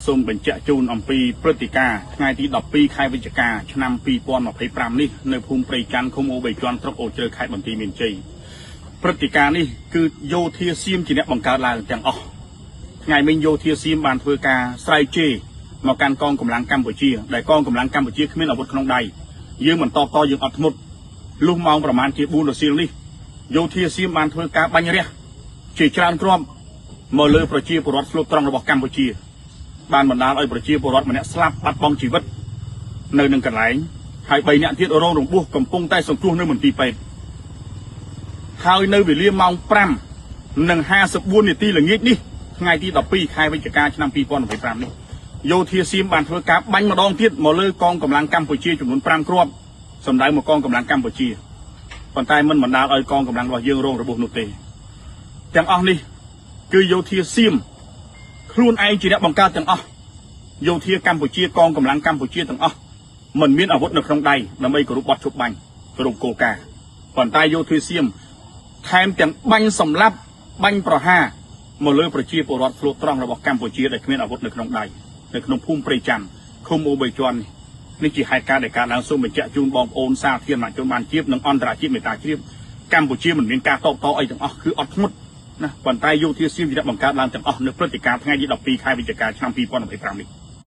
សូមបញ្ជាក់ជូនអំពីព្រឹត្តិការណ៍ថ្ងៃទី12ខែវិច្ឆិកាឆ្នាំ2025នេះនៅភូមិព្រៃច័ន្ទឃុំអូបីជាន់ស្រុកអូជ្រៅខេត្តបន្ទាយមានជ័យព្រឹត្តិការណ៍នេះគឺយោធាសៀមជាអ្នកបង្កើតឡើងទាំងអស់ថ្ងៃមិញយោធាសៀមបានធ្វើការស្រែកជេរមកកាន់កងកម្លាំងកម្ពុជាដែលកងកម្លាំងកម្ពុជាគ្មានអាវុធក្នុងដៃយើងមិនតបតយើងអត់ធ្មត់លុះម៉ោងប្រមាណជា4រសៀលនេះយោធាសៀមបានធ្វើការបាញ់រះជាច្រើនគ្រាប់មកលើប្រជាពលរដ្ឋស្លូតត្រង់របស់កម្ពុជាបានបណ្ដាលឲ្យប្រជាពលរដ្ឋម្នាក់ស្លាប់បាត់បង់ជីវិតនៅនឹងកន្លែងហើយ3នាក់ទៀតរងរបួសកំពុងតែសង្គ្រោះនៅមន្ទីរពេទ្យហើយនៅវេលាម៉ោង5:54នាទីល្ងាចនេះថ្ងៃទី12ខែវិច្ឆិកាឆ្នាំ2025នេះយោធាសៀមបានធ្វើការបាញ់ម្ដងទៀតមកលើកងកម្លាំងកម្ពុជាចំនួន5គ្រាប់សម្ដៅមកកងកម្លាំងកម្ពុជាប៉ុន្តែមិនបណ្ដាលឲ្យកងកម្លាំងរបស់យើងរងរបួសនោះទេទាំងអស់នេះគឺយោធាសៀមខ្លួនឯងជាអ្នកបង្កើតទាំងអស់យោធាកម្ពុជាកងកម្លាំងកម្ពុជាទាំងអស់មិនមានអាវុធនៅក្នុងដៃដើម្បីគោរពបទជប់បាញ់គោរពគោលការណ៍ប៉ុន្តែយោធាសៀមថែមទាំងបាញ់សម្លាប់បាញ់ប្រហារមកលើប្រជាពលរដ្ឋស្លូតត្រង់របស់កម្ពុជាដែលគ្មានអាវុធនៅក្នុងដៃនៅក្នុងភូមិព្រៃច័ន្ទឃុំអូបីជាន់នេះជាហេតុការណ៍ដែលកើតឡើងសូមបញ្ជាក់ជូនបងប្អូនសាធារណជនបានជានិងអន្តរជាតិមេត្តាជ្រាបកម្ពុជាមិនមានការតបតអីទាំងអស់គឺអត់ធ្មត់ណាប៉ុន្តែយោធាសៀមជាអ្នកបង្កើតឡើងទាំងអស់នៅព្រឹត្តិការណ៍ថ្ងៃទី12ខែវិច្ឆិកាឆ្នាំ2025នេះ